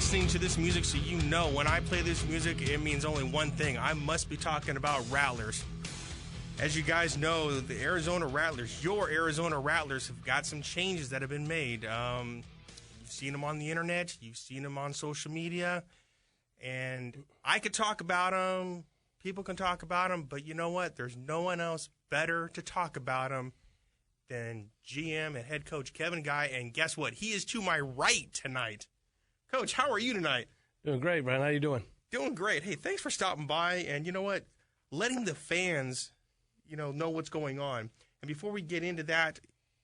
listening to this music, so you know when I play this music, it means only one thing. I must be talking about Rattlers. As you guys know, the Arizona Rattlers, your Arizona Rattlers, have got some changes that have been made. You've seen them on the internet. You've seen them on social media. And I could talk about them. People can talk about them. But you know what? There's no one else better to talk about them than GM and head coach Kevin Guy. And guess what? He is to my right tonight. Coach, how are you tonight? Doing great, Brian. How you doing? Doing great. Hey, thanks for stopping by. And you know what? Letting the fans, know what's going on. And before we get into that,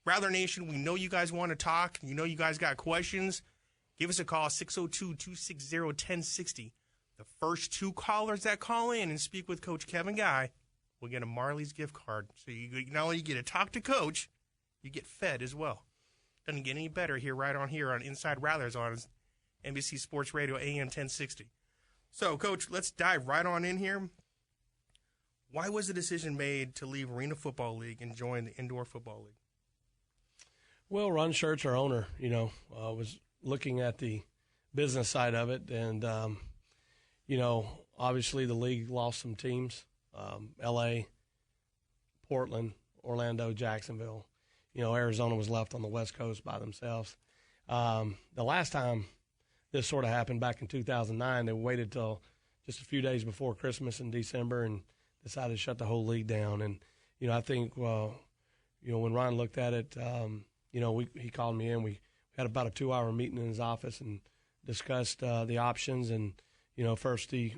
Rattler Nation, we know you guys want to talk. You know you guys got questions. Give us a call, 602-260-1060. The first two callers that call in and speak with Coach Kevin Guy will get a Marley's gift card. So you not only get to talk to Coach, you get fed as well. Doesn't get any better here on Inside Rattlers on NBC Sports Radio AM 1060. So, Coach, let's dive right on in here. Why was the decision made to leave Arena Football League and join the Indoor Football League? Well, Ron Schertz, our owner, was looking at the business side of it. And, obviously the league lost some teams, L.A., Portland, Orlando, Jacksonville. Arizona was left on the West Coast by themselves. The last time this sort of happened back in 2009, they waited till just a few days before Christmas in December and decided to shut the whole league down. And, I think, when Ron looked at it, he called me in. We had about a 2-hour meeting in his office and discussed the options. And, first we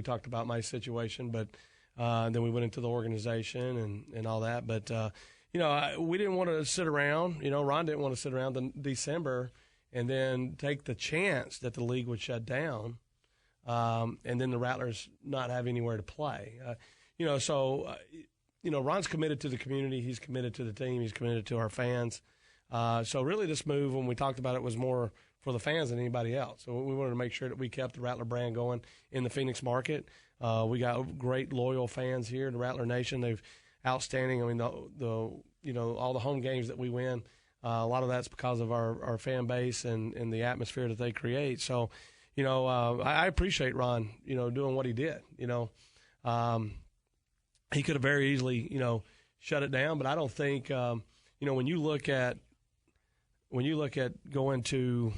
talked about my situation, but then we went into the organization and all that. But, we didn't want to sit around. Ron didn't want to sit around in December and then take the chance that the league would shut down and then the Rattlers not have anywhere to play. Ron's committed to the community. He's committed to the team. He's committed to our fans. So really this move, when we talked about it, was more for the fans than anybody else. So we wanted to make sure that we kept the Rattler brand going in the Phoenix market. We got great, loyal fans here in the Rattler Nation. They've outstanding. I mean, all the home games that we win, a lot of that's because of our fan base and the atmosphere that they create. So, I appreciate Ron, doing what he did. He could have very easily, shut it down, but I don't think, when you look at going to,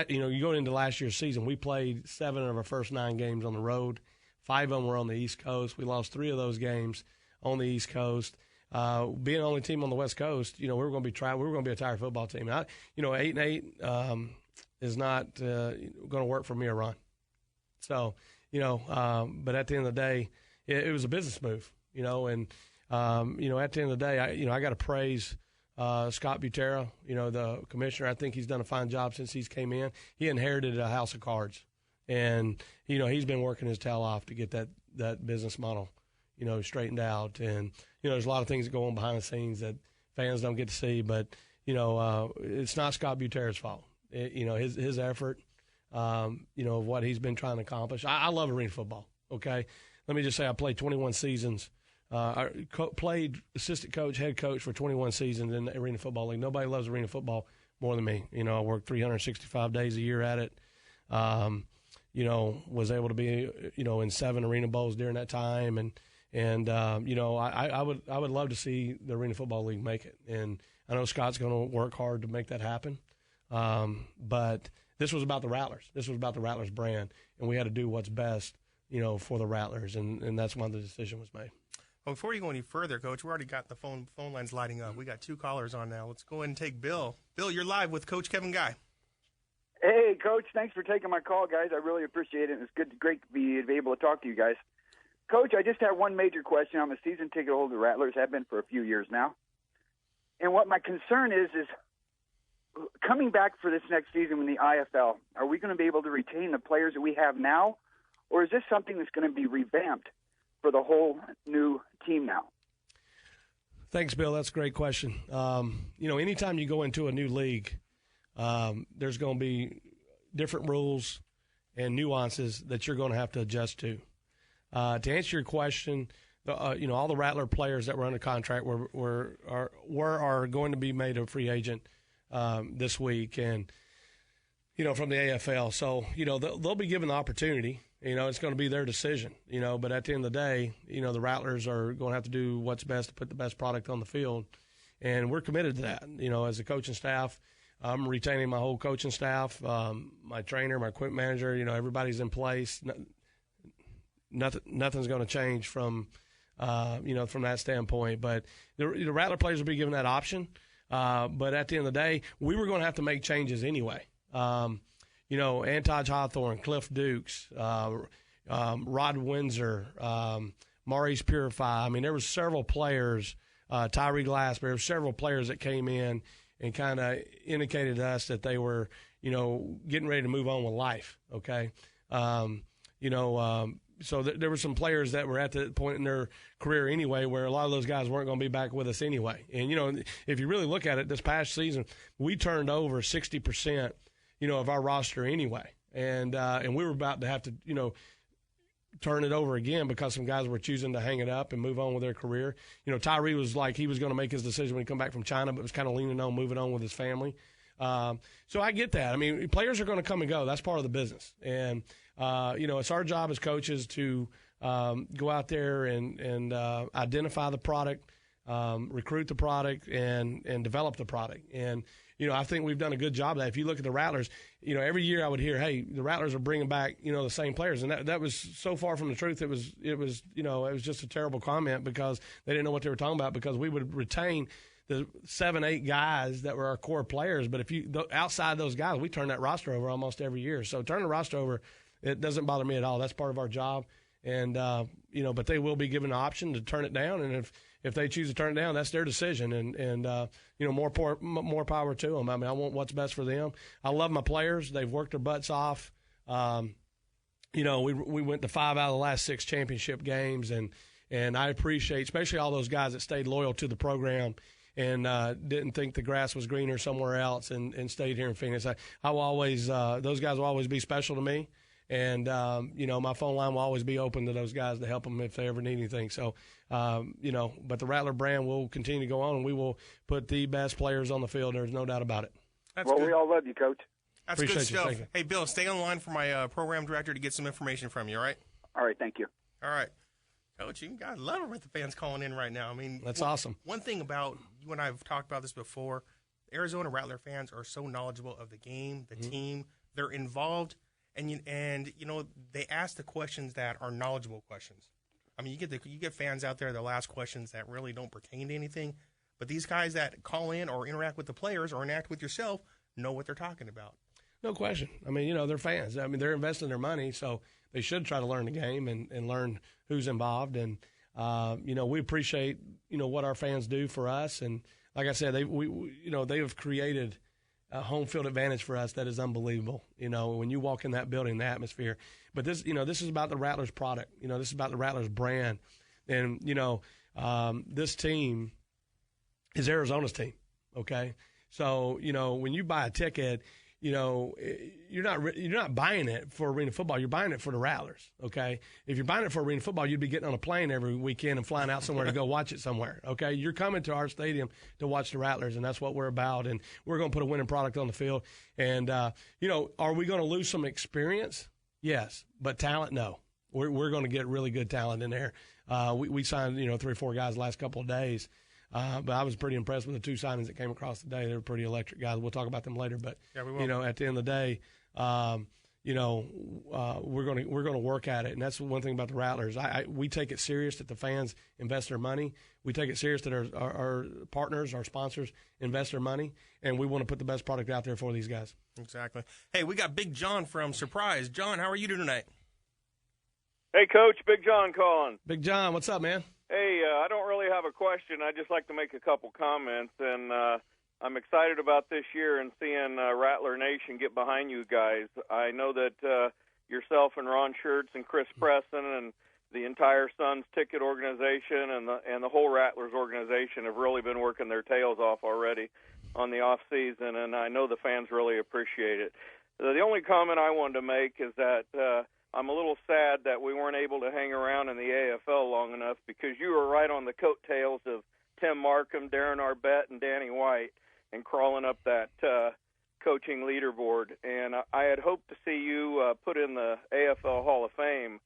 you go into last year's season, we played 7 of our first 9 games on the road. 5 of them were on the East Coast. We lost 3 of those games on the East Coast. Being the only team on the West Coast, we were going to be a tired football team. 8-8 is not going to work for me or Ron. So, but at the end of the day, it was a business move, and at the end of the day, I got to praise Scott Butera, the commissioner. I think he's done a fine job since he's came in. He inherited a house of cards, and he's been working his tail off to get that business model, straightened out. And there's a lot of things that go on behind the scenes that fans don't get to see, but it's not Scott Butera's fault. His effort, of what he's been trying to accomplish. I love arena football. Okay, let me just say I played 21 seasons. I played assistant coach, head coach for 21 seasons in the Arena Football League. Nobody loves arena football more than me. I worked 365 days a year at it. Was able to be, in 7 Arena Bowls during that time. And I would love to see the Arena Football League make it. And I know Scott's going to work hard to make that happen. But this was about the Rattlers. This was about the Rattlers brand. And we had to do what's best, for the Rattlers. And that's why the decision was made. Well, before you go any further, Coach, we already got the phone lines lighting up. We got 2 callers on now. Let's go ahead and take Bill. Bill, you're live with Coach Kevin Guy. Hey, Coach. Thanks for taking my call, guys. I really appreciate it. It's great to be able to talk to you guys. Coach, I just have one major question. I'm a season ticket holder of Rattlers. Have been for a few years now. And what my concern is coming back for this next season in the IFL, are we going to be able to retain the players that we have now, or is this something that's going to be revamped for the whole new team now? Thanks, Bill. That's a great question. Anytime you go into a new league, there's going to be different rules and nuances that you're going to have to adjust to. To answer your question, all the Rattler players that were under contract are going to be made a free agent this week, and from the AFL. So, they'll be given the opportunity. It's going to be their decision, but at the end of the day, the Rattlers are going to have to do what's best to put the best product on the field. And we're committed to that. As a coaching staff, I'm retaining my whole coaching staff, my trainer, my equipment manager, everybody's in place. Nothing's going to change from that standpoint. But the Rattler players will be given that option. But at the end of the day, we were going to have to make changes anyway. Antaj Hawthorne, Cliff Dukes, Rod Windsor, Maurice Purify. I mean, there were several players, Tyree Glass, but there were several players that came in and kind of indicated to us that they were, getting ready to move on with life, okay? So there were some players that were at the point in their career anyway where a lot of those guys weren't going to be back with us anyway. And, if you really look at it, this past season, we turned over 60%, of our roster anyway. And we were about to have to, turn it over again because some guys were choosing to hang it up and move on with their career. Tyree was like he was going to make his decision when he come back from China, but was kind of leaning on moving on with his family. So I get that. I mean, players are going to come and go. That's part of the business. And, it's our job as coaches to go out there and identify the product, recruit the product, and develop the product. And, I think we've done a good job of that. If you look at the Rattlers, every year I would hear, hey, the Rattlers are bringing back, the same players. And that was so far from the truth. It was just a terrible comment because they didn't know what they were talking about because we would retain the 7-8 guys that were our core players. But if outside those guys, we turn that roster over almost every year. So turning the roster over, it doesn't bother me at all. That's part of our job. And, but they will be given the option to turn it down. And if they choose to turn it down, that's their decision. And more power to them. I mean, I want what's best for them. I love my players. They've worked their butts off. We went to 5 out of the last 6 championship games. And I appreciate, especially all those guys that stayed loyal to the program and didn't think the grass was greener somewhere else and stayed here in Phoenix. I will always, those guys will always be special to me. And, my phone line will always be open to those guys to help them if they ever need anything. So, but the Rattler brand will continue to go on, and we will put the best players on the field. There's no doubt about it. That's good. We all love you, Coach. That's Appreciate good stuff. Hey, Bill, stay on the line for my program director to get some information from you, all right? All right, thank you. All right. Coach, I love it with the fans calling in right now. I mean, that's awesome. One thing about you and I have talked about this before, Arizona Rattler fans are so knowledgeable of the game, the team. They're involved. And they ask the questions that are knowledgeable questions. I mean, you get fans out there that'll ask questions that really don't pertain to anything, but these guys that call in or interact with the players or interact with yourself know what they're talking about. No question. I mean, they're fans. I mean, they're investing their money, so they should try to learn the game and learn who's involved. And we appreciate what our fans do for us. And like I said, they have created a home field advantage for us that is unbelievable. When you walk in that building, the atmosphere. But this is about the Rattlers product. This is about the Rattlers brand. And, this team is Arizona's team. Okay. So, when you buy a ticket, you're not buying it for arena football. You're buying it for the Rattlers, okay? If you're buying it for arena football, you'd be getting on a plane every weekend and flying out somewhere to go watch it somewhere, okay? You're coming to our stadium to watch the Rattlers, and that's what we're about. And we're going to put a winning product on the field. And, are we going to lose some experience? Yes. But talent, no. We're going to get really good talent in there. We signed, 3 or 4 guys the last couple of days. But I was pretty impressed with the 2 signings that came across today. They were pretty electric guys. We'll talk about them later. But yeah, we will. At the end of the day, we're going to work at it, and that's one thing about the Rattlers. We take it serious that the fans invest their money. We take it serious that our partners, our sponsors, invest their money, and we want to put the best product out there for these guys. Exactly. Hey, we got Big John from Surprise. John, how are you doing tonight? Hey, Coach, Big John calling. Big John, what's up, man? Hey, I don't really have a question. I'd just like to make a couple comments, and I'm excited about this year and seeing Rattler Nation get behind you guys. I know that yourself and Ron Schertz and Chris Preston and the entire Suns ticket organization and the whole Rattlers organization have really been working their tails off already on the off season, and I know the fans really appreciate it. The only comment I wanted to make is that I'm a little sad that we weren't able to hang around in the AFL long enough because you were right on the coattails of Tim Markham, Darren Arbette, and Danny White and crawling up that coaching leaderboard, and I had hoped to see you put in the AFL Hall of Fame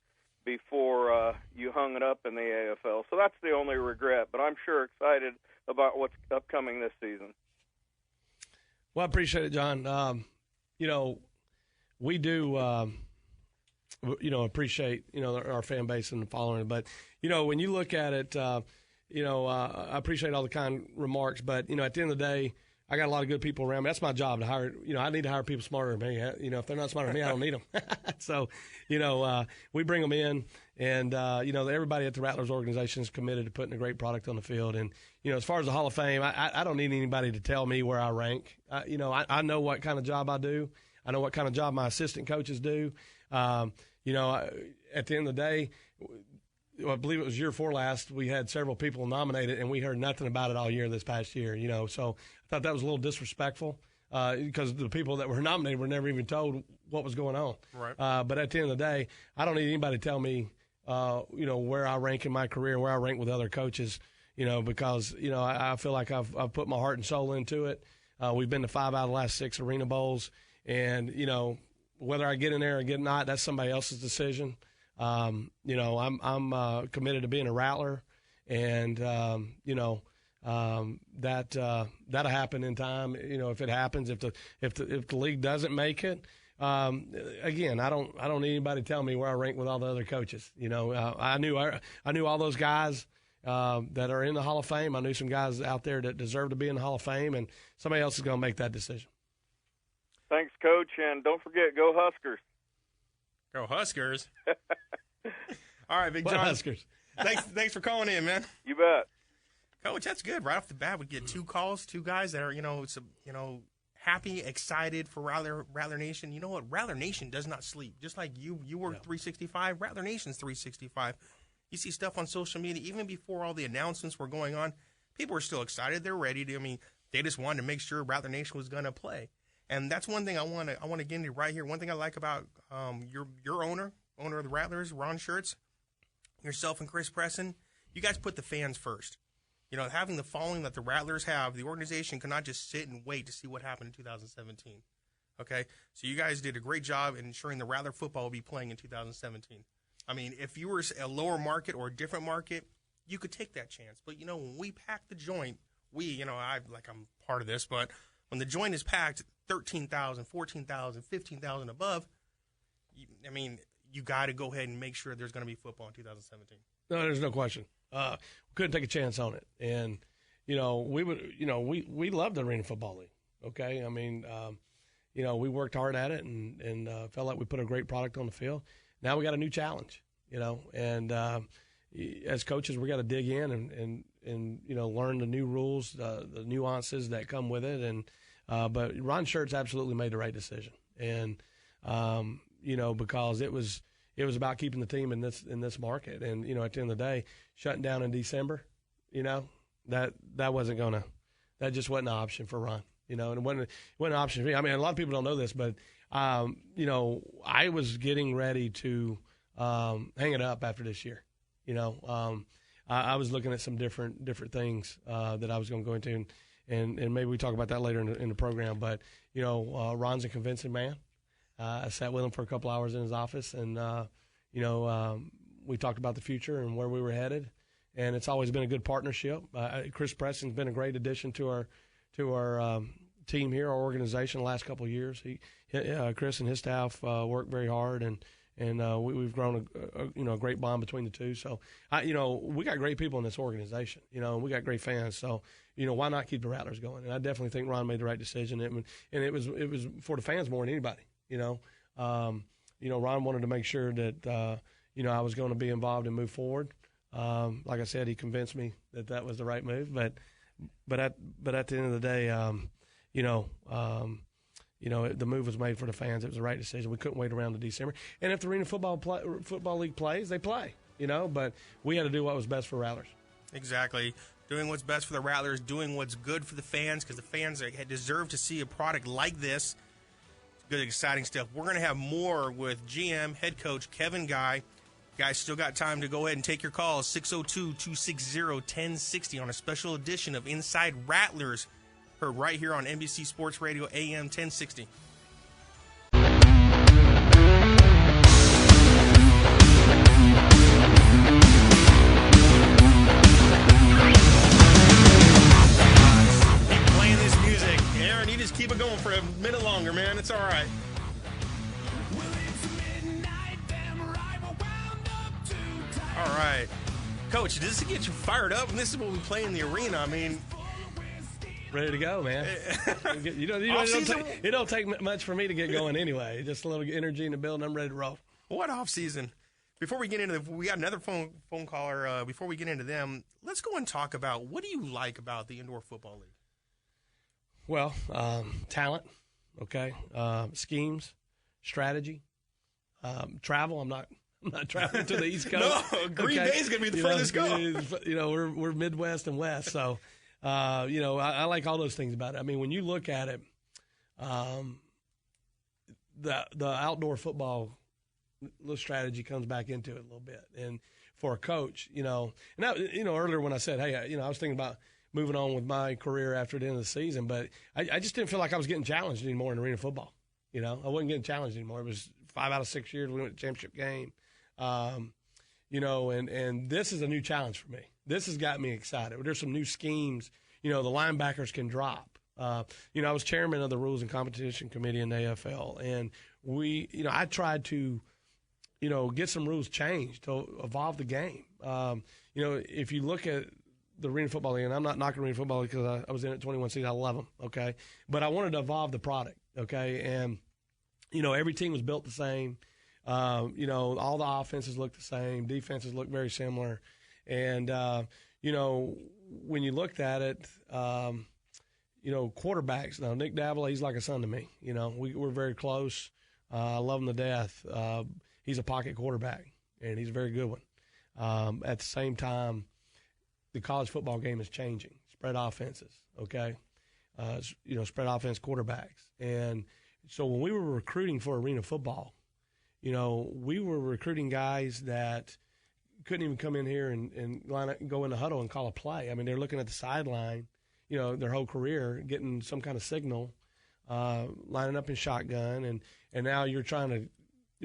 before you hung it up in the AFL. So that's the only regret, but I'm sure excited about what's upcoming this season. Well, I appreciate it, John. We do, appreciate, our fan base and the following. But, when you look at it, I appreciate all the kind remarks. But, at the end of the day, I got a lot of good people around me. That's my job to hire. I need to hire people smarter than me. If they're not smarter than me, I don't need them. So, we bring them in, and everybody at the Rattlers organization is committed to putting a great product on the field. And as far as the Hall of Fame, I don't need anybody to tell me where I rank. I know what kind of job I do. I know what kind of job my assistant coaches do. At the end of the day, I believe it was year 4 last, we had several people nominated, and we heard nothing about it all year this past year, So I thought that was a little disrespectful because the people that were nominated were never even told what was going on. Right. But at the end of the day, I don't need anybody to tell me, where I rank in my career, where I rank with other coaches, because, I feel like I've put my heart and soul into it. We've been to 5 out of the last 6 Arena Bowls, and, whether I get in there or get not, that's somebody else's decision. I'm committed to being a Rattler, and that'll happen in time. If it happens, if the league doesn't make it, again, I don't need anybody to tell me where I rank with all the other coaches. I knew all those guys that are in the Hall of Fame. I knew some guys out there that deserve to be in the Hall of Fame, and somebody else is going to make that decision. Thanks, Coach, and don't forget, go Huskers. Go Huskers. All right, Big What John. Huskers? Thanks for calling in, man. You bet. Coach, that's good. Right off the bat, we get 2 calls, 2 guys that are, happy, excited for Rattler Nation. You know what? Rattler Nation does not sleep. Just like you work 365, Rattler Nation's 365. You see stuff on social media, even before all the announcements were going on, people were still excited. They're ready to, they just wanted to make sure Rattler Nation was going to play. And that's one thing I want to get into right here. One thing I like about your owner of the Rattlers, Ron Schertz, yourself and Chris Preston, you guys put the fans first. Having the following that the Rattlers have, the organization cannot just sit and wait to see what happened in 2017. Okay? So you guys did a great job in ensuring the Rattler football will be playing in 2017. If you were a lower market or a different market, you could take that chance. But, when we pack the joint, I'm part of this, but when the joint is packed, 13,000, 14,000, 15,000 above, you got to go ahead and make sure there's going to be football in 2017. No, there's no question. We couldn't take a chance on it, and we love the Arena Football League. Okay, we worked hard at it and felt like we put a great product on the field. Now we got a new challenge, and as coaches we got to dig in and learn the new rules, the nuances that come with it, and. But Ron Schertz absolutely made the right decision, and because it was about keeping the team in this market, and at the end of the day, shutting down in December, that just wasn't an option for Ron, and it wasn't an option for me. A lot of people don't know this, but I was getting ready to hang it up after this year, I was looking at some different things that I was going to go into. And maybe we talk about that later in the program. But, Ron's a convincing man. I sat with him for a couple hours in his office, and, we talked about the future and where we were headed. And it's always been a good partnership. Chris Preston's been a great addition to our team here, our organization, the last couple of years. Chris and his staff work very hard, and we've grown a great bond between the two. So, we got great people in this organization, and we got great fans. So, why not keep the Rattlers going? And I definitely think Ron made the right decision. And it was for the fans more than anybody, Ron wanted to make sure that, I was going to be involved and move forward. Like I said, he convinced me that was the right move. But at the end of the day, the move was made for the fans. It was the right decision. We couldn't wait around to December. And if the Arena Football League plays, they play, But we had to do what was best for Rattlers. Exactly. Doing what's best for the Rattlers, doing what's good for the fans, because the fans deserve to see a product like this. It's good, exciting stuff. We're going to have more with GM, head coach Kevin Guy. Guys, still got time to go ahead and take your calls, 602-260-1060 on a special edition of Inside Rattlers heard right here on NBC Sports Radio AM 1060. Keep it going for a minute longer, man. It's all right. All right. Coach, does this get you fired up? And this is what we play in the arena. I mean, ready to go, man. It don't take much for me to get going anyway. Just a little energy in the building. I'm ready to roll. What off season? Before we get into we got another phone caller. Before we get into them, let's go and talk about what do you like about the Indoor Football League? Well, talent, okay, schemes, strategy, travel. I'm not traveling to the East Coast. No, Green Bay's gonna be the furthest go. We're Midwest and West, so I like all those things about it. I mean, when you look at it, the outdoor football strategy comes back into it a little bit, and for a coach, earlier when I said, hey, I was thinking about moving on with my career after the end of the season, but I just didn't feel like I was getting challenged anymore in arena football. I wasn't getting challenged anymore. It was 5 out of 6 years we went to the championship game, and this is a new challenge for me. This has got me excited. There's some new schemes. The linebackers can drop. I was chairman of the Rules and Competition Committee in the AFL, and I tried to, get some rules changed to evolve the game. If you look at the Arena Football League, and I'm not knocking Arena Football League because I was in it 21 seasons. I love them, okay? But I wanted to evolve the product, okay? And, every team was built the same. All the offenses looked the same. Defenses looked very similar. And, when you looked at it, quarterbacks. Now, Nick Davila, he's like a son to me. We're very close. I love him to death. He's a pocket quarterback, and he's a very good one. At the same time, the college football game is changing. Spread offenses, okay? Spread offense quarterbacks. And so when we were recruiting for arena football, we were recruiting guys that couldn't even come in here and line up and go in the huddle and call a play. I mean, they're looking at the sideline, their whole career, getting some kind of signal, lining up in shotgun. And now you're trying to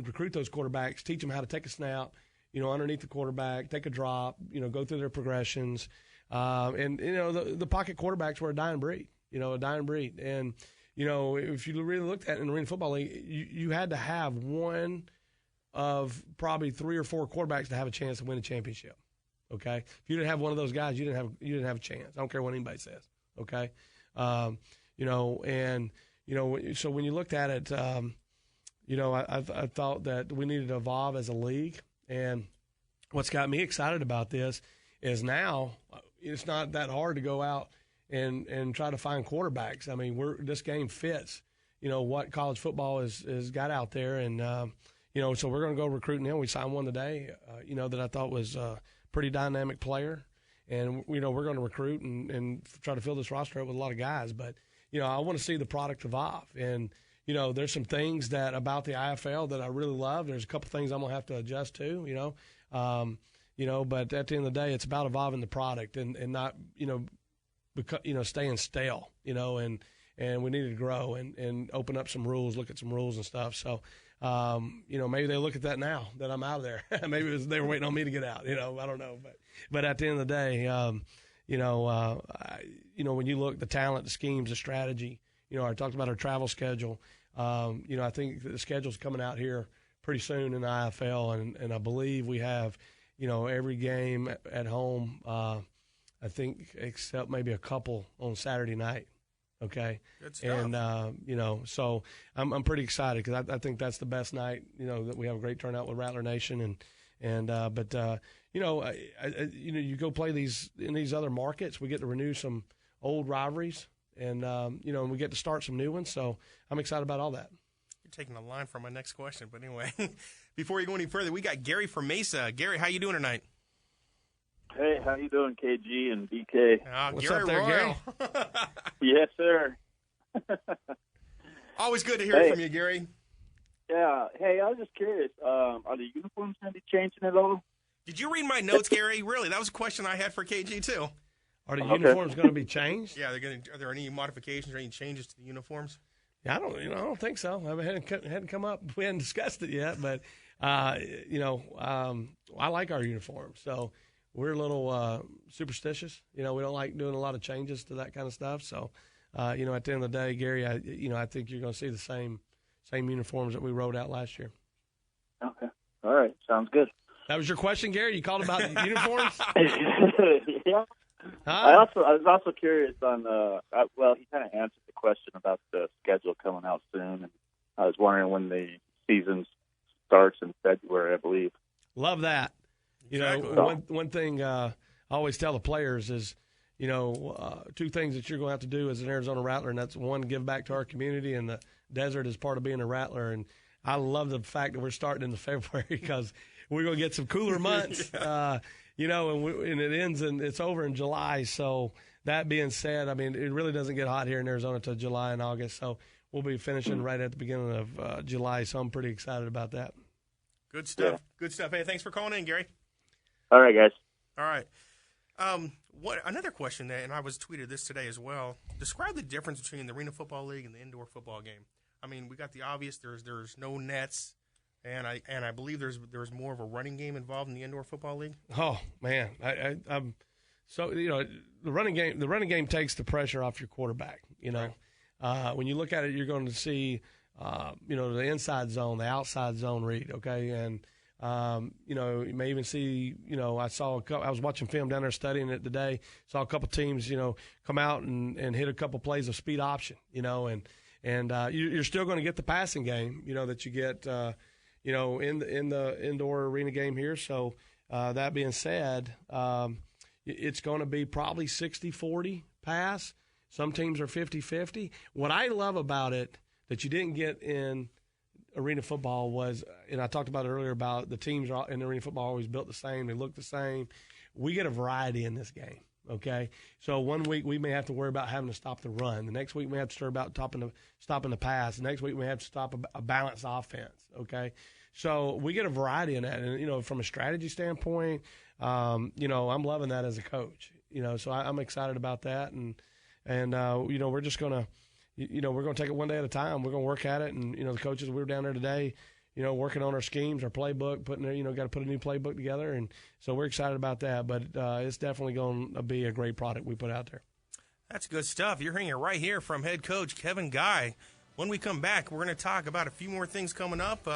recruit those quarterbacks, teach them how to take a snap, underneath the quarterback, take a drop, go through their progressions. The pocket quarterbacks were a dying breed. And, if you really looked at it in the Arena Football League, you had to have one of probably 3 or 4 quarterbacks to have a chance to win a championship. Okay? If you didn't have one of those guys, you didn't have a chance. I don't care what anybody says. Okay? So when you looked at it, I thought that we needed to evolve as a league. And what's got me excited about this is now it's not that hard to go out and try to find quarterbacks. I mean, this game fits, what college football is got out there. And, so we're going to go recruiting him. We signed one today, that I thought was a pretty dynamic player. And, we're going to recruit and try to fill this roster up with a lot of guys. But, I want to see the product evolve. And, there's some things about the IFL that I really love. There's a couple things I'm going to have to adjust to, but at the end of the day, it's about evolving the product and not, staying stale, and we need to grow and open up some rules, look at some rules and stuff. So, maybe they look at that now that I'm out of there. Maybe they were waiting on me to get out, I don't know. But at the end of the day, when you look at the talent, the schemes, the strategy, I talked about our travel schedule. I think the schedule's coming out here pretty soon in the IFL, and I believe we have, every game at home, I think, except maybe a couple on Saturday night. Okay. Good stuff. And, so I'm pretty excited because I think that's the best night, that we have a great turnout with Rattler Nation. You go play in these other markets, we get to renew some old rivalries. And, we get to start some new ones. So I'm excited about all that. You're taking the line from my next question. But anyway, before you go any further, we got Gary from Mesa. Gary, how you doing tonight? Hey, how you doing, KG and BK? What's Gary up there, Royal. Gary? Yes, sir. Always good to hear from you, Gary. Yeah. Hey, I was just curious. Are the uniforms going to be changing at all? Did you read my notes, Gary? Really, that was a question I had for KG, too. Are the uniforms going to be changed? Yeah, are there any modifications or any changes to the uniforms? Yeah, I don't think so. I hadn't come up. We hadn't discussed it yet, but I like our uniforms. So we're a little superstitious. We don't like doing a lot of changes to that kind of stuff. So, at the end of the day, Gary, I think you're going to see the same uniforms that we wrote out last year. Okay. All right. Sounds good. That was your question, Gary? You called about uniforms? Yeah. Huh? I was also curious on he kind of answered the question about the schedule coming out soon, and I was wondering when the season starts in February, I believe. Love that. Exactly. One thing I always tell the players is, two things that you're going to have to do as an Arizona Rattler, and that's one, give back to our community, and the desert is part of being a Rattler. And I love the fact that we're starting in February because we're going to get some cooler months. And it ends and it's over in July. So that being said, I mean, it really doesn't get hot here in Arizona until July and August. So we'll be finishing right at the beginning of July. So I'm pretty excited about that. Good stuff. Yeah. Good stuff. Hey, thanks for calling in, Gary. All right, guys. All right. Another question, and I was tweeted this today as well. Describe the difference between the Arena Football League and the indoor football game. I mean, we got the obvious. There's no nets. And I believe there's more of a running game involved in the indoor football league. Oh man, I'm so the running game takes the pressure off your quarterback. When you look at it, you're going to see the inside zone, the outside zone read. Okay, and you may even see I was watching film down there studying it today. Saw a couple teams come out and hit a couple plays of speed option. And you're still going to get the passing game. That you get. In the indoor arena game here. So that being said, it's going to be probably 60-40 pass. Some teams are 50-50. What I love about it that you didn't get in arena football was, and I talked about it earlier about the teams in arena football always built the same. They look the same. We get a variety in this game. Okay, so one week we may have to worry about having to stop the run. The next week we may have to worry about stopping the pass. The next week we may have to stop a balanced offense. Okay, so we get a variety in that, and from a strategy standpoint, I'm loving that as a coach. So I'm excited about that, and we're just gonna, we're gonna take it one day at a time. We're gonna work at it, and the coaches, we were down there today. Working on our schemes, our playbook, got to put a new playbook together. And so we're excited about that. But it's definitely going to be a great product we put out there. That's good stuff. You're hearing it right here from head coach Kevin Guy. When we come back, we're going to talk about a few more things coming up.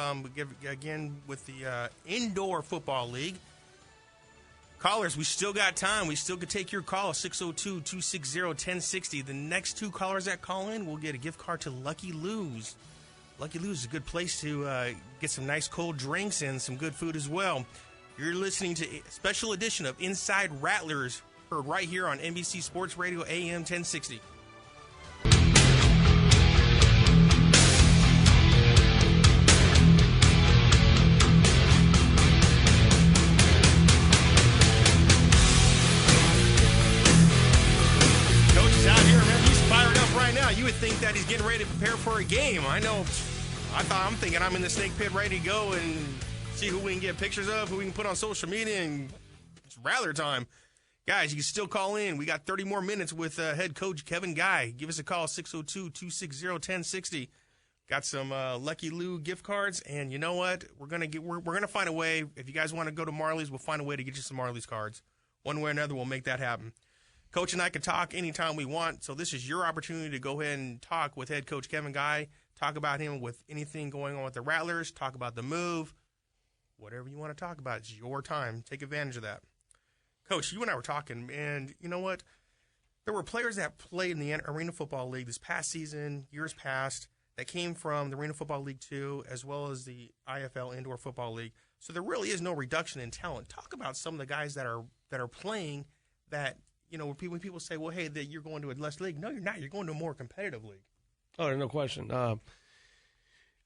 Again, with the Indoor Football League. Callers, we still got time. We still could take your call, 602-260-1060. The next two callers that call in will get a gift card to Lucky Lou's. Lucky Lou's is a good place to get some nice cold drinks and some good food as well. You're listening to a special edition of Inside Rattlers, heard right here on NBC Sports Radio AM 1060. Coach is out here, man. He's fired up right now. You would think that he's getting ready to prepare for a game. I know. I'm thinking I'm in the snake pit ready to go and see who we can get pictures of, who we can put on social media, and it's Rattler time. Guys, you can still call in. We got 30 more minutes with head coach Kevin Guy. Give us a call, 602-260-1060. Got some Lucky Lou gift cards, and you know what? We're gonna find a way. If you guys want to go to Marley's, we'll find a way to get you some Marley's cards. One way or another, we'll make that happen. Coach and I can talk anytime we want, so this is your opportunity to go ahead and talk with head coach Kevin Guy. Talk about him with anything going on with the Rattlers. Talk about the move. Whatever you want to talk about, it's your time. Take advantage of that. Coach, you and I were talking, and you know what? There were players that played in the Arena Football League this past season, years past, that came from the Arena Football League 2 as well as the IFL Indoor Football League. So there really is no reduction in talent. Talk about some of the guys that are playing that, when people say, well, hey, that you're going to a less league. No, you're not. You're going to a more competitive league. Oh, there's no question.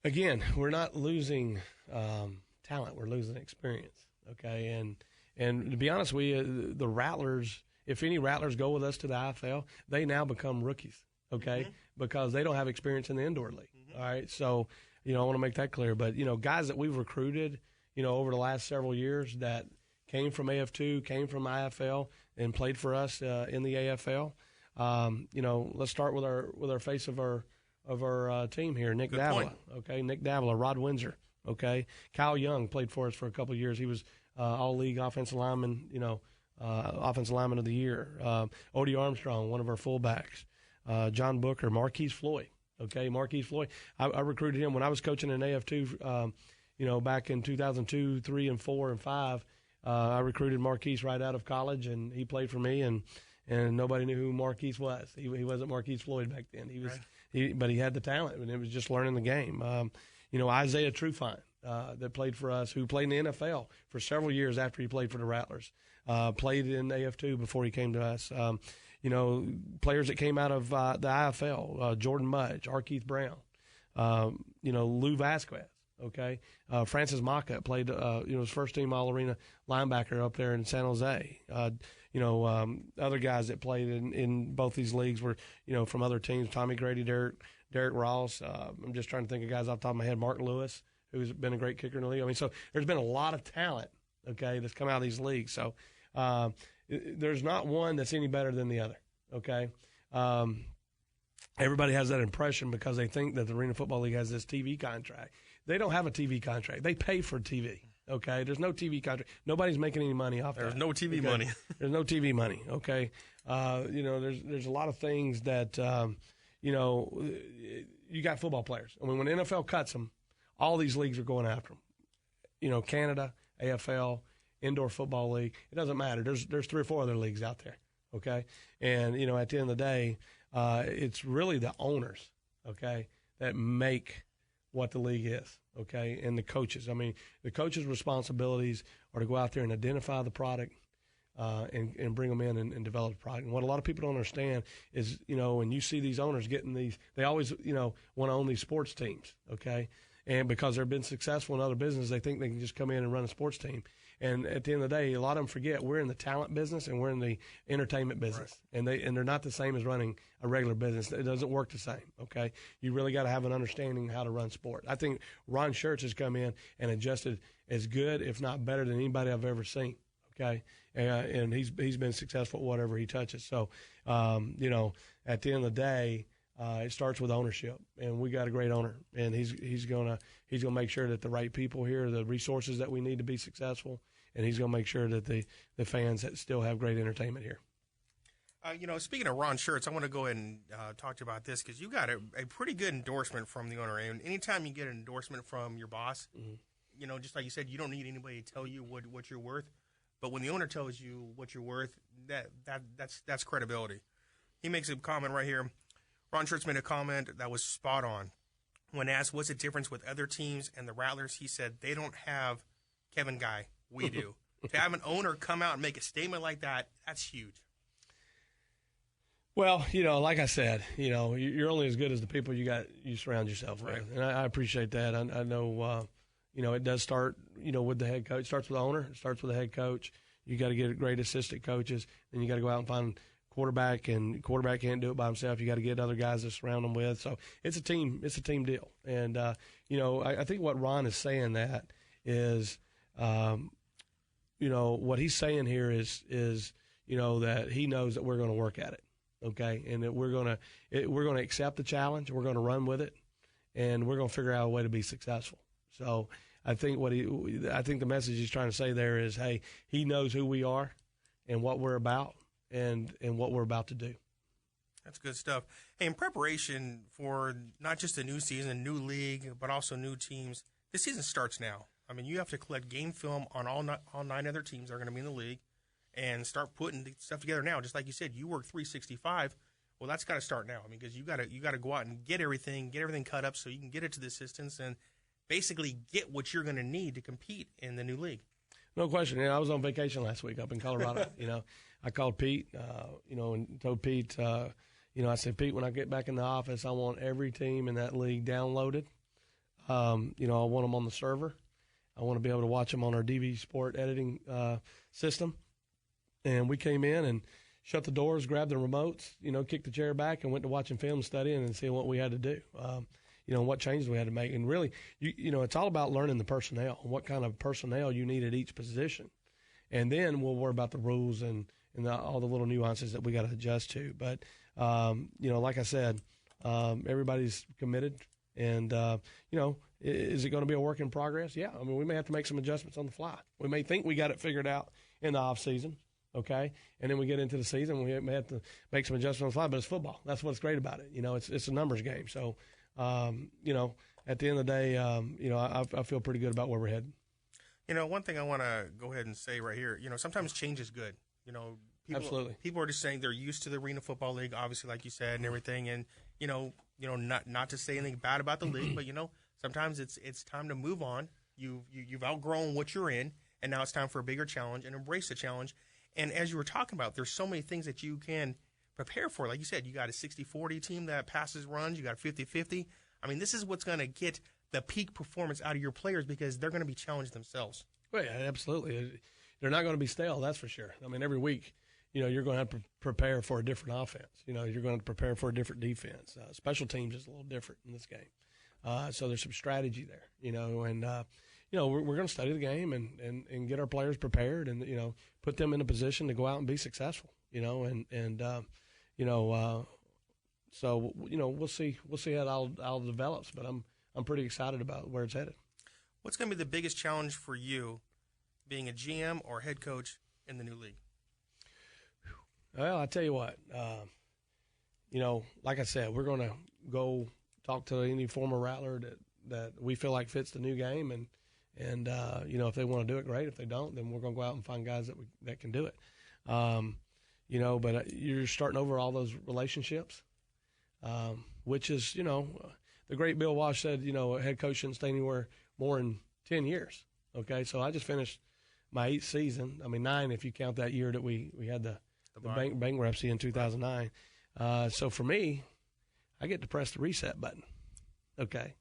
Again, we're not losing talent. We're losing experience, okay? And to be honest with you, the Rattlers, if any Rattlers go with us to the IFL, they now become rookies, okay, because they don't have experience in the indoor league, all right? So, I want to make that clear. But, guys that we've recruited, over the last several years that came from AF2, came from IFL, and played for us in the AFL. Let's start with our face of our team here, Nick Davila. Okay, Nick Davila, Rod Windsor. Okay, Kyle Young played for us for a couple of years. He was all-league offensive lineman. Offensive lineman of the year. Odie Armstrong, one of our fullbacks. John Booker, Marquis Floyd. Okay, Marquis Floyd. I recruited him when I was coaching in AF2. Back in 2002, 3, and 4, and 5. I recruited Marquis right out of college, and he played for me. And nobody knew who Marquis was. He wasn't Marquis Floyd back then. He was, right. But he had the talent, and it was just learning the game. Isaiah Trufant, that played for us, who played in the NFL for several years after he played for the Rattlers. Played in AF2 before he came to us. Players that came out of the IFL, Jordan Mudge, Arkeith Brown, Lou Vasquez. Okay, Francis Maka played, his first team All-Arena linebacker up there in San Jose. Other guys that played in both these leagues were, from other teams. Tommy Grady, Derek Ross. I'm just trying to think of guys off the top of my head. Mark Lewis, who's been a great kicker in the league. I mean, so there's been a lot of talent, okay, that's come out of these leagues. So there's not one that's any better than the other, okay? Everybody has that impression because they think that the Arena Football League has this TV contract. They don't have a TV contract. They pay for TV, okay? There's no TV contract. Nobody's making any money off that. There's no TV okay? money. There's no TV money, okay? There's a lot of things that, you got football players. I mean, when the NFL cuts them, all these leagues are going after them. Canada, AFL, Indoor Football League. It doesn't matter. There's 3 or 4 other leagues out there, okay? And, at the end of the day, it's really the owners, okay, that make what the league is, okay, and the coaches. I mean, the coaches' responsibilities are to go out there and identify the product and bring them in and develop the product. And what a lot of people don't understand is, when you see these owners getting these, they always, want to own these sports teams, okay? And because they've been successful in other businesses, they think they can just come in and run a sports team. And at the end of the day, a lot of them forget we're in the talent business and we're in the entertainment business, right. and they're not the same as running a regular business. It doesn't work the same. Okay, you really got to have an understanding how to run sport. I think Ron Schertz has come in and adjusted as good, if not better, than anybody I've ever seen. Okay, and he's been successful at whatever he touches. So, at the end of the day. It starts with ownership, and we got a great owner, and he's gonna make sure that the right people here, the resources that we need to be successful, and he's gonna make sure that the fans still have great entertainment here. Speaking of Ron Schertz, I want to go ahead and talk to you about this because you got a pretty good endorsement from the owner, and anytime you get an endorsement from your boss, mm-hmm. Just like you said, you don't need anybody to tell you what you're worth, but when the owner tells you what you're worth, that's credibility. He makes a comment right here. Ron Schertz made a comment that was spot on. When asked what's the difference with other teams and the Rattlers, he said they don't have Kevin Guy. We do. To have an owner come out and make a statement like that, that's huge. Well, like I said, you're only as good as the people you surround yourself with. And I appreciate that. I know, it does start, with the head coach. It starts with the owner. It starts with the head coach. You got to get great assistant coaches. Then you got to go out and find quarterback, and quarterback can't do it by himself. You got to get other guys to surround him with. So it's a team deal. And, I think what Ron is saying that is, what he's saying here is, that he knows that we're going to work at it. Okay. And that we're going to accept the challenge. We're going to run with it, and we're going to figure out a way to be successful. So I think the message he's trying to say there is, hey, he knows who we are and what we're about. And what we're about to do. That's good stuff. Hey, in preparation for not just a new season, new league, but also new teams, this season starts now. I mean, you have to collect game film on all 9 other teams that are going to be in the league and start putting the stuff together now. Just like you said, you work 365. Well, that's got to start now. I mean, because you got to go out and get everything cut up so you can get it to the assistants and basically get what you're going to need to compete in the new league. No question. I was on vacation last week up in Colorado. I called Pete, and told Pete, I said, Pete, when I get back in the office, I want every team in that league downloaded. I want them on the server. I want to be able to watch them on our DV Sport editing system. And we came in and shut the doors, grabbed the remotes, kicked the chair back, and went to watching film, studying, and seeing what we had to do. What changes we had to make. And really, it's all about learning the personnel and what kind of personnel you need at each position. And then we'll worry about the rules and and all the little nuances that we got to adjust to. But, like I said, everybody's committed. And, is it going to be a work in progress? Yeah. I mean, we may have to make some adjustments on the fly. We may think we got it figured out in the off season. Okay. And then we get into the season, we may have to make some adjustments on the fly, but it's football. That's what's great about it. It's a numbers game. So, at the end of the day, I feel pretty good about where we're headed. One thing I want to go ahead and say right here, sometimes change is good. Absolutely. People are just saying they're used to the Arena Football League, obviously, like you said, and everything. And, not to say anything bad about the league, but, sometimes it's time to move on. You've outgrown what you're in, and now it's time for a bigger challenge and embrace the challenge. And as you were talking about, there's so many things that you can prepare for. Like you said, you got a 60-40 team that passes runs. You got a 50-50. I mean, this is what's going to get the peak performance out of your players because they're going to be challenged themselves. Well, yeah, absolutely. They're not going to be stale, that's for sure. I mean, every week, you're going to have to prepare for a different offense. You're going to prepare for a different defense. Special teams is a little different in this game. So there's some strategy there, and we're going to study the game and get our players prepared and, put them in a position to go out and be successful, so, we'll see how it all develops, but I'm pretty excited about where it's headed. What's going to be the biggest challenge for you being a GM or head coach in the new league? Well, I tell you what, like I said, we're going to go talk to any former Rattler that we feel like fits the new game, and if they want to do it, great. If they don't, then we're going to go out and find guys that can do it. But you're starting over all those relationships, which is, the great Bill Walsh said, a head coach shouldn't stay anywhere more than 10 years. Okay, so I just finished my 8th season. I mean, 9 if you count that year that we had the bankruptcy in 2009. So for me, I get to press the reset button. Okay,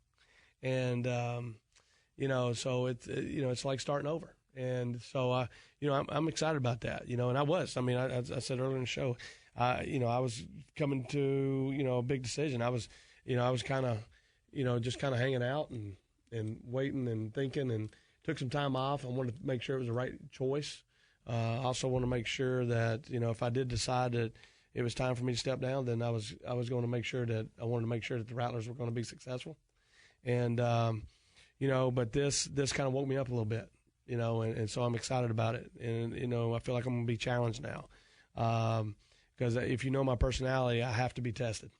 and so it's like starting over. And so I'm excited about that. And I was. I mean, I said earlier in the show, I was coming to a big decision. I was kind of just kind of hanging out and waiting and thinking, and took some time off. I wanted to make sure it was the right choice. I also want to make sure that if I did decide that it was time for me to step down, then I was going to make sure that the Rattlers were going to be successful. And but this kind of woke me up a little bit, and so I'm excited about it. And I feel like I'm going to be challenged now, because if you know my personality, I have to be tested.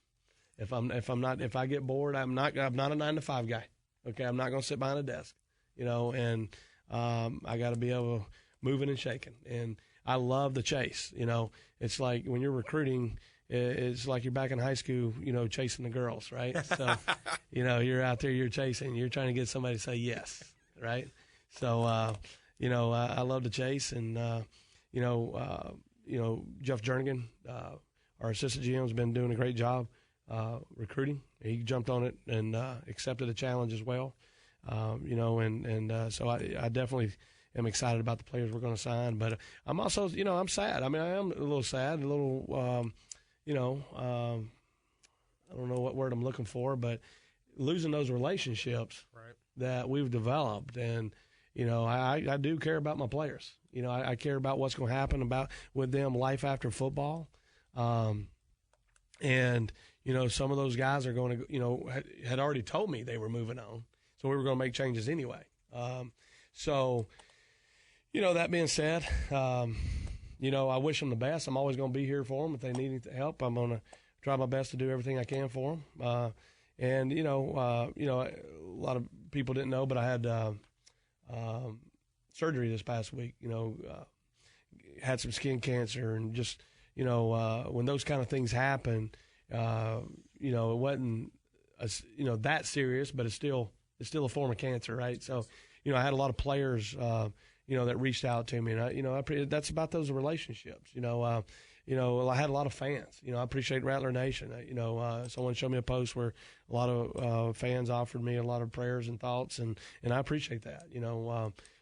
If I get bored, I'm not a 9-to-5 guy. Okay, I'm not going to sit behind a desk, and I got to be able to moving and shaking. And I love the chase. It's like when you're recruiting, it's like you're back in high school, chasing the girls, right? So, you're out there, you're chasing, you're trying to get somebody to say yes, right? So, I love the chase, and Jeff Jernigan, our assistant GM, has been doing a great job recruiting. He jumped on it and accepted the challenge as well. So I definitely am excited about the players we're going to sign. But I'm also, I'm sad. I mean, I am a little sad, a little, I don't know what word I'm looking for, but losing those relationships that we've developed. And, I do care about my players. I care about what's going to happen with them life after football. And, some of those guys are going to, had already told me they were moving on. So we were going to make changes anyway. That being said, I wish them the best. I'm always going to be here for them. If they need any help, I'm going to try my best to do everything I can for them. A lot of people didn't know, but I had surgery this past week, had some skin cancer, and just, when those kind of things happen, it wasn't, that serious, but it's still a form of cancer, right? So, I had a lot of players, that reached out to me, and that's about those relationships. I had a lot of fans. I appreciate Rattler Nation. Someone showed me a post where a lot of fans offered me a lot of prayers and thoughts, and I appreciate that.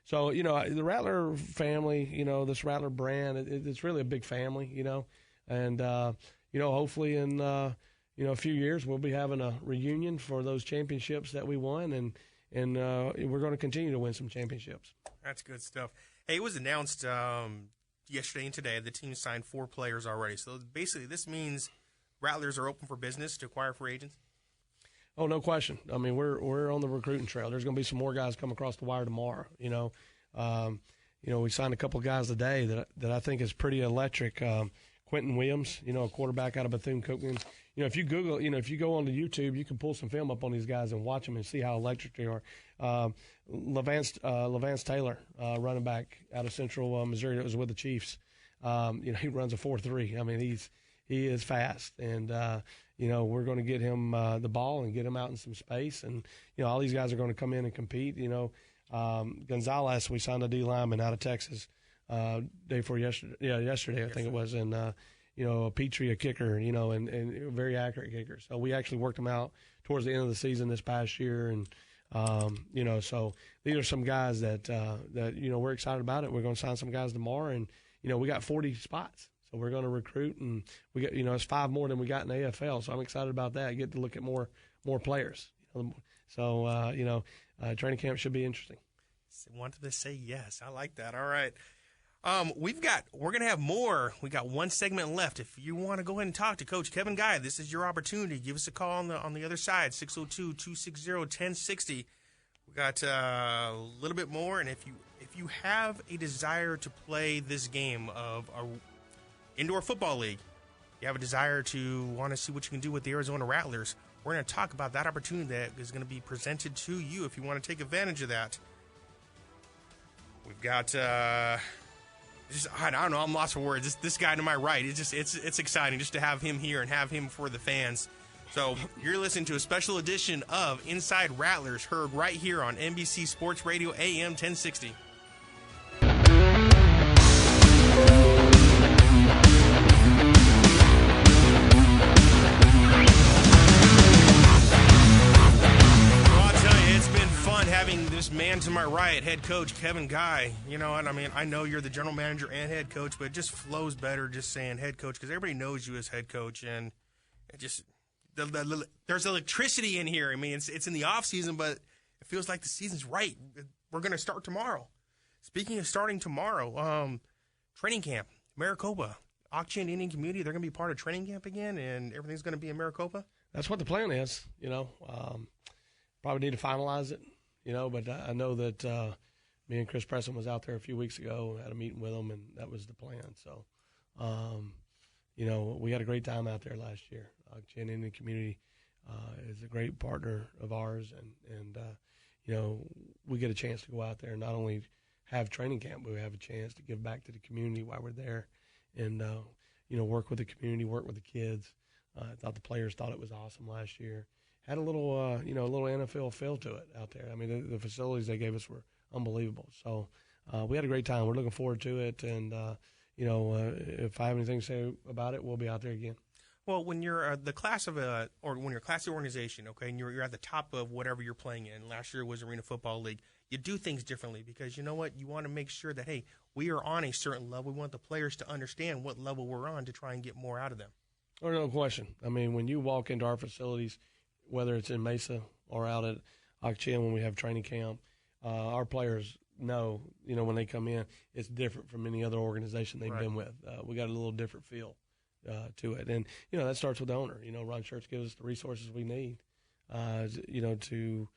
So the Rattler family, this Rattler brand, it's really a big family. And hopefully in a few years we'll be having a reunion for those championships that we won, and we're going to continue to win some championships. That's good stuff. Hey, it was announced yesterday and today, the team signed 4 players already. So basically, this means Rattlers are open for business to acquire free agents. Oh, no question. I mean, we're on the recruiting trail. There's going to be some more guys come across the wire tomorrow. We signed a couple of guys today that I think is pretty electric. Quentin Williams, a quarterback out of Bethune-Cookman. If you Google, if you go onto YouTube, you can pull some film up on these guys and watch them and see how electric they are. Levance Taylor, running back out of Central Missouri that was with the Chiefs. He runs a 4.3. I mean, he is fast, and we're going to get him the ball and get him out in some space, and all these guys are going to come in and compete. Gonzalez, we signed a D lineman out of Texas day before yesterday. Yeah, yesterday I think it was, and a Petrie, a kicker, and a very accurate kicker. So we actually worked them out towards the end of the season this past year, and so these are some guys that we're excited about it. We're going to sign some guys tomorrow, and we got 40 spots. So we're going to recruit, and we got it's 5 more than we got in the AFL. So I'm excited about that. I get to look at more players. So training camp should be interesting. Wanted to say yes. I like that. All right. We're going to have more. We got 1 segment left. If you want to go ahead and talk to Coach Kevin Guy, this is your opportunity. Give us a call on the other side, 602-260-1060. We got a little bit more, and if you have a desire to play this game of a indoor football league, you have a desire to want to see what you can do with the Arizona Rattlers, we're going to talk about that opportunity that is going to be presented to you if you want to take advantage of that. We've got I don't know, I'm lost for words. This guy to my right, it's exciting just to have him here and have him for the fans. So you're listening to a special edition of Inside Rattlers, heard right here on NBC Sports Radio AM 1060. Having this man to my right, head coach Kevin Guy. You know what I mean? I know you're the general manager and head coach, but it just flows better just saying head coach because everybody knows you as head coach, and it just there's electricity in here. I mean, it's in the off season, but it feels like the season's right. We're going to start tomorrow. Speaking of starting tomorrow, training camp, Maricopa, Ak-Chin Indian Community. They're going to be part of training camp again, and everything's going to be in Maricopa. That's what the plan is. Probably need to finalize it. But I know that me and Chris Preston was out there a few weeks ago, had a meeting with them, and that was the plan. So, we had a great time out there last year. Ak-Chin Indian Community is a great partner of ours, and we get a chance to go out there and not only have training camp, but we have a chance to give back to the community while we're there and, work with the community, work with the kids. I thought the players thought it was awesome last year. Had a little NFL feel to it out there. I mean, the facilities they gave us were unbelievable. So we had a great time. We're looking forward to it. And, if I have anything to say about it, we'll be out there again. Well, when you're the class of or when you're a class of organization, okay, and you're at the top of whatever you're playing in. Last year was Arena Football League. You do things differently because you know what? You want to make sure that, hey, we are on a certain level. We want the players to understand what level we're on to try and get more out of them. Oh, no question. I mean, when you walk into our facilities, whether it's in Mesa or out at Ak-Chin when we have training camp, our players know, when they come in, it's different from any other organization they've been with. We got a little different feel to it. And, that starts with the owner. Ron Schertz gives us the resources we need, to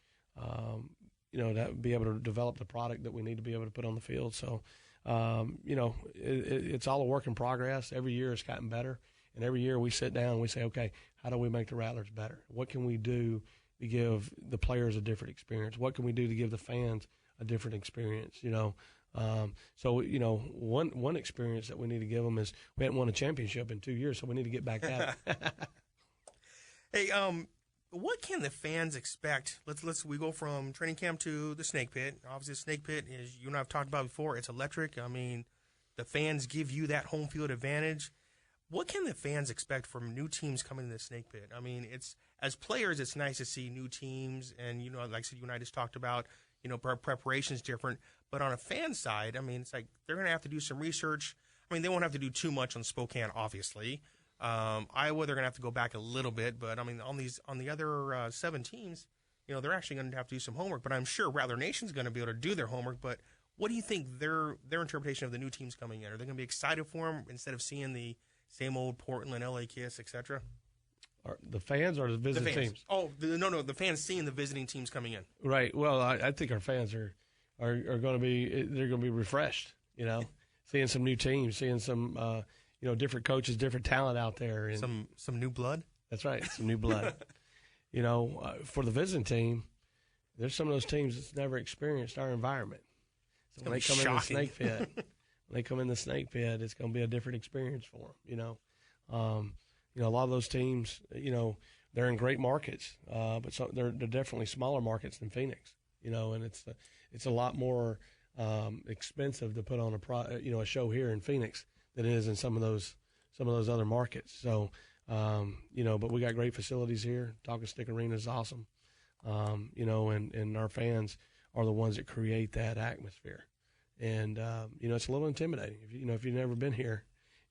be able to develop the product that we need to be able to put on the field. So, it's all a work in progress. Every year it's gotten better. And every year we sit down and we say, okay, how do we make the Rattlers better? What can we do to give the players a different experience? What can we do to give the fans a different experience? So one experience that we need to give them is we hadn't won a championship in 2 years, so we need to get back at it. Hey, what can the fans expect? We go from training camp to the Snake Pit. Obviously, the Snake Pit, as you and I have talked about before, it's electric. I mean, the fans give you that home field advantage. What can the fans expect from new teams coming to the Snake Pit? I mean, as players, it's nice to see new teams, and like I said, you and I just talked about, preparation is different. But on a fan side, I mean, it's like they're going to have to do some research. I mean, they won't have to do too much on Spokane, obviously. Iowa, they're going to have to go back a little bit, but I mean, on the other 7 teams, they're actually going to have to do some homework. But I'm sure Rattler Nation's going to be able to do their homework. But What do you think their interpretation of the new teams coming in? Are they going to be excited for them instead of seeing the same old Portland, LA Kiss, etc.? The fans or the visiting teams? Oh, no, the fans seeing the visiting teams coming in. Right. Well, I think our fans are going to be refreshed. Seeing some new teams, seeing some different coaches, different talent out there, and some new blood. That's right, some new blood. For the visiting team, there's some of those teams that's never experienced our environment. So when they come in the snake pit, it's going to be a different experience for them. A lot of those teams, they're in great markets, but they're definitely smaller markets than Phoenix. And it's a lot more expensive to put on a show here in Phoenix than it is in some of those other markets. So, but we got great facilities here. Talking Stick Arena is awesome. And our fans are the ones that create that atmosphere. And it's a little intimidating. If you've never been here,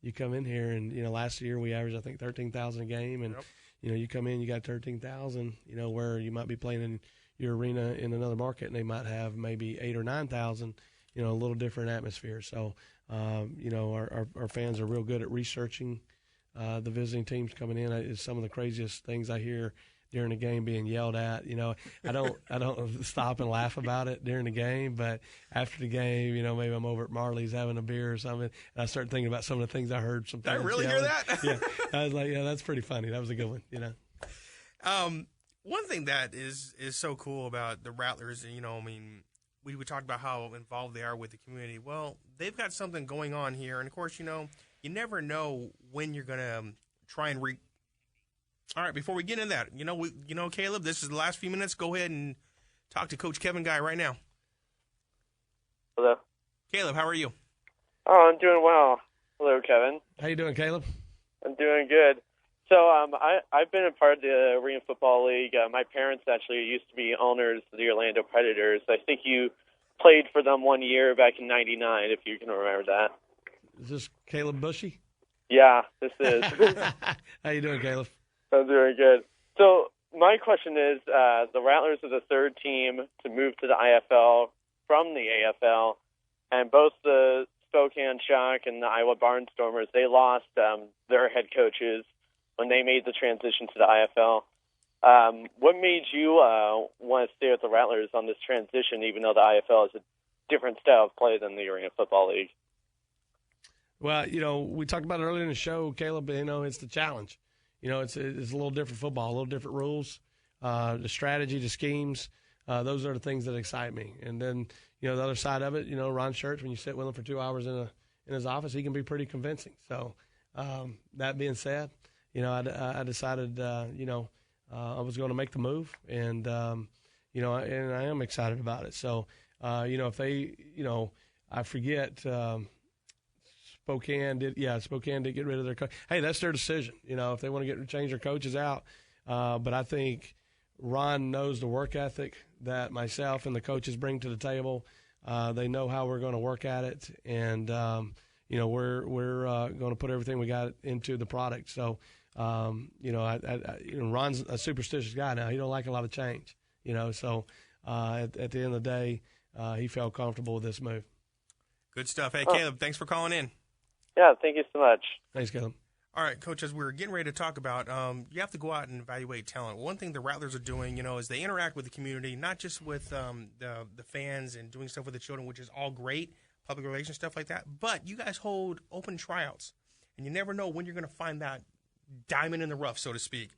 you come in here, and last year we averaged, I think, 13,000 a game, and you come in, you got 13,000. Where you might be playing in your arena in another market, and they might have maybe 8,000 or 9,000. A little different atmosphere. So, our fans are real good at researching the visiting teams coming in. It's some of the craziest things I hear during the game being yelled at. I don't stop and laugh about it during the game, but after the game, maybe I'm over at Marley's having a beer or something, and I start thinking about some of the things I heard. Some Did I really hear that? Yeah, I was like, yeah, that's pretty funny. That was a good one. One thing that is so cool about the Rattlers, we talked about how involved they are with the community. Well, they've got something going on here, and of course, you never know when you're going to try and All right, before we get into that, Caleb, this is the last few minutes. Go ahead and talk to Coach Kevin Guy right now. Hello. Caleb, how are you? Oh, I'm doing well. Hello, Kevin. How you doing, Caleb? I'm doing good. So I've been a part of the Arena Football League. My parents actually used to be owners of the Orlando Predators. I think you played for them one year back in '99, if you can remember that. Is this Caleb Bushy? Yeah, this is. How you doing, Caleb? I'm doing good. So my question is, the Rattlers are the third team to move to the IFL from the AFL, and both the Spokane Shock and the Iowa Barnstormers, they lost their head coaches when they made the transition to the IFL. What made you want to stay with the Rattlers on this transition, even though the IFL is a different style of play than the Arena Football League? Well, we talked about it earlier in the show, Caleb. It's the challenge. It's a little different football, a little different rules, the strategy, the schemes. Those are the things that excite me. And then, the other side of it, Ron Schertz, when you sit with him for 2 hours in his office, he can be pretty convincing. So that being said, I decided, I was going to make the move, and and I am excited about it. So, if they, I forget. Spokane did get rid of their coach. Hey, that's their decision. If they want to change their coaches out. But I think Ron knows the work ethic that myself and the coaches bring to the table. They know how we're going to work at it, and we're going to put everything we got into the product. So, Ron's a superstitious guy now. He don't like a lot of change. So at the end of the day, he felt comfortable with this move. Good stuff. Hey, Caleb, thanks for calling in. Yeah, thank you so much. Thanks, Caleb. All right, Coach, as we're getting ready to talk about, you have to go out and evaluate talent. One thing the Rattlers are doing, is they interact with the community, not just with the fans and doing stuff with the children, which is all great, public relations, stuff like that, but you guys hold open tryouts, and you never know when you're going to find that diamond in the rough, so to speak.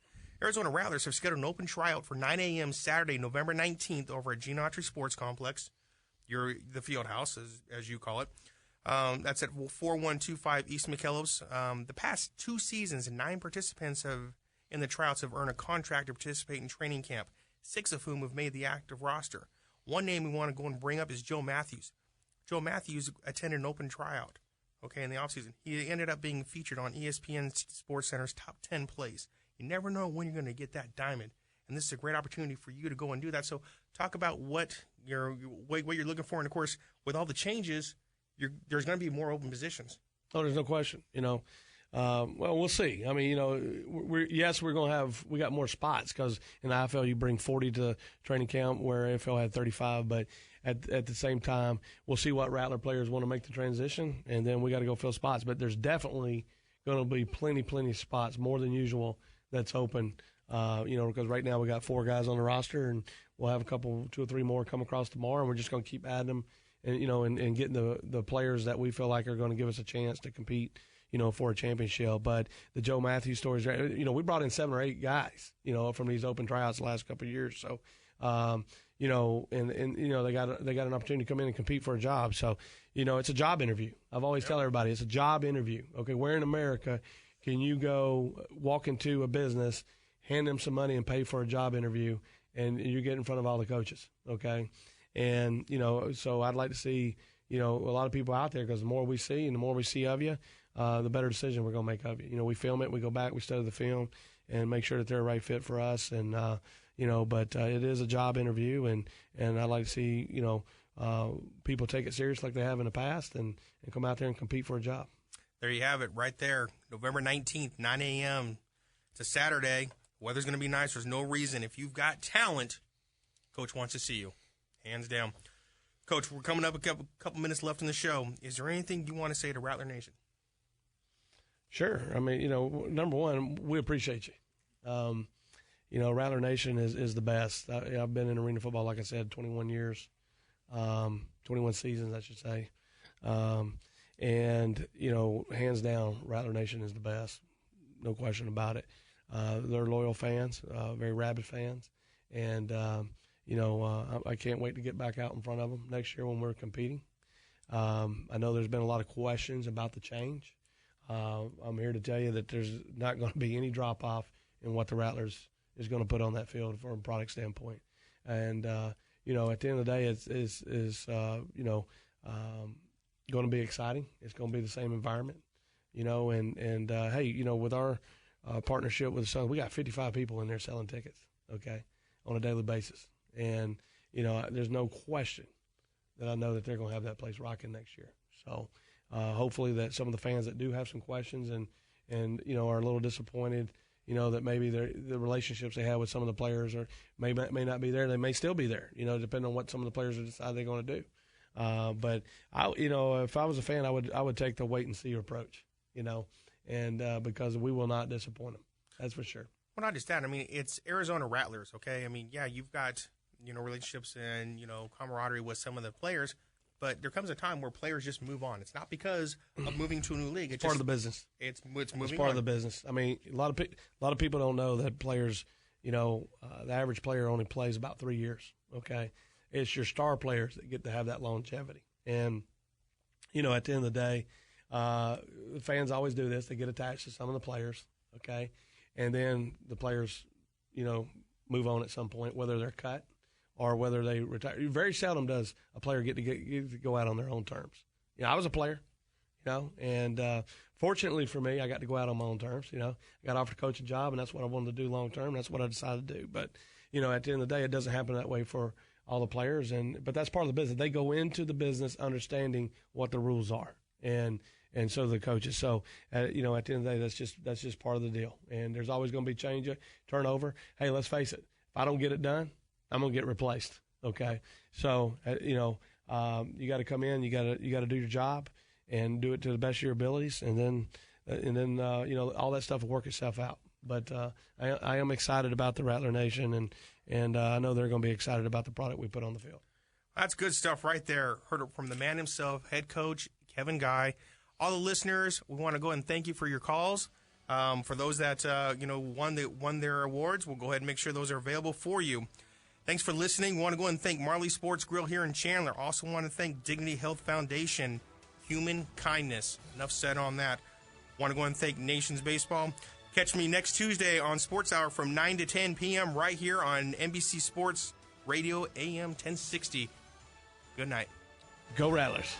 Arizona Rattlers have scheduled an open tryout for 9 a.m. Saturday, November 19th over at Gene Autry Sports Complex, the field house, as you call it. That's at 4125 East McKellips. The past 2 seasons, 9 participants in the tryouts have earned a contract to participate in training camp, 6 of whom have made the active roster. One name we want to go and bring up is Joe Matthews. Joe Matthews attended an open tryout, in the offseason. He ended up being featured on ESPN SportsCenter's top 10 plays. You never know when you're going to get that diamond, and this is a great opportunity for you to go and do that. So talk about what you're looking for, and, of course, with all the changes, there's going to be more open positions. Oh, there's no question. Well, we'll see. I mean, we're going to have – we got more spots because in the IFL you bring 40 to training camp where AFL had 35. But at the same time, we'll see what Rattler players want to make the transition, and then we got to go fill spots. But there's definitely going to be plenty of spots, more than usual, that's open, because right now we got 4 guys on the roster, and we'll have 2 or 3 more come across tomorrow, and we're just going to keep adding them and getting the players that we feel like are going to give us a chance to compete for a championship. But the Joe Matthews stories, we brought in 7 or 8 guys, from these open tryouts the last couple of years. So, they got an opportunity to come in and compete for a job. So, it's a job interview. I've always tell everybody it's a job interview. Okay, where in America can you go walk into a business, hand them some money and pay for a job interview, and you get in front of all the coaches, okay? And, so I'd like to see, a lot of people out there, because the more we see and the more we see of you, the better decision we're going to make of you. We film it, we go back, we study the film, and make sure that they're a right fit for us. And, but it is a job interview, and I'd like to see, people take it serious like they have in the past and come out there and compete for a job. There you have it right there, November 19th, 9 a.m. It's a Saturday. Weather's going to be nice. There's no reason. If you've got talent, Coach wants to see you, hands down. Coach, we're coming up a couple minutes left in the show. Is there anything you want to say to Rattler Nation? Sure. I mean, number one, we appreciate you. Rattler Nation is the best. I've been in arena football, like I said, 21 years, 21 seasons, I should say. And, hands down, Rattler Nation is the best. No question about it. They're loyal fans, very rabid fans. And, I can't wait to get back out in front of them next year when we're competing. I know there's been a lot of questions about the change. I'm here to tell you that there's not going to be any drop-off in what the Rattlers is going to put on that field from a product standpoint. And, at the end of the day, it's going to be exciting. It's going to be the same environment, hey, with our partnership with the Suns, we got 55 people in there selling tickets, okay, on a daily basis. And, there's no question that I know that they're going to have that place rocking next year. So hopefully that some of the fans that do have some questions and are a little disappointed, that maybe the relationships they have with some of the players may not be there. They may still be there, depending on what some of the players decide they're going to do. But if I was a fan, I would take the wait and see approach, and because we will not disappoint them. That's for sure. Well, not just that. I mean, it's Arizona Rattlers, okay? I mean, yeah, you've got, relationships and, camaraderie with some of the players, but there comes a time where players just move on. It's not because of moving to a new league. It's part of the business. It's moving It's part of the business. I mean, a lot of people don't know that players, the average player only plays about 3 years, okay? It's your star players that get to have that longevity. And, at the end of the day, the fans always do this. They get attached to some of the players, okay? And then the players, move on at some point, whether they're cut or whether they retire. Very seldom does a player get to go out on their own terms. I was a player, and fortunately for me, I got to go out on my own terms. I got offered a coaching job, and that's what I wanted to do long term. That's what I decided to do. But, at the end of the day, it doesn't happen that way for all the players. But that's part of the business. They go into the business understanding what the rules are. And so do the coaches. So, at the end of the day, that's just part of the deal. And there's always going to be change, turnover. Hey, let's face it. If I don't get it done, I'm going to get replaced. Okay. So, you got to come in, you got to do your job and do it to the best of your abilities. And then, all that stuff will work itself out. But I am excited about the Rattler Nation, and I know they're going to be excited about the product we put on the field. That's good stuff right there. Heard it from the man himself, head coach Kevin Guy. All the listeners, we want to go ahead and thank you for your calls. For those that won their awards, we'll go ahead and make sure those are available for you. Thanks for listening. We want to go ahead and thank Marley Sports Grill here in Chandler. Also want to thank Dignity Health Foundation, Human Kindness. Enough said on that. Want to go ahead and thank Nations Baseball. Catch me next Tuesday on Sports Hour from 9 to 10 p.m. right here on NBC Sports Radio AM 1060. Good night. Go Rattlers.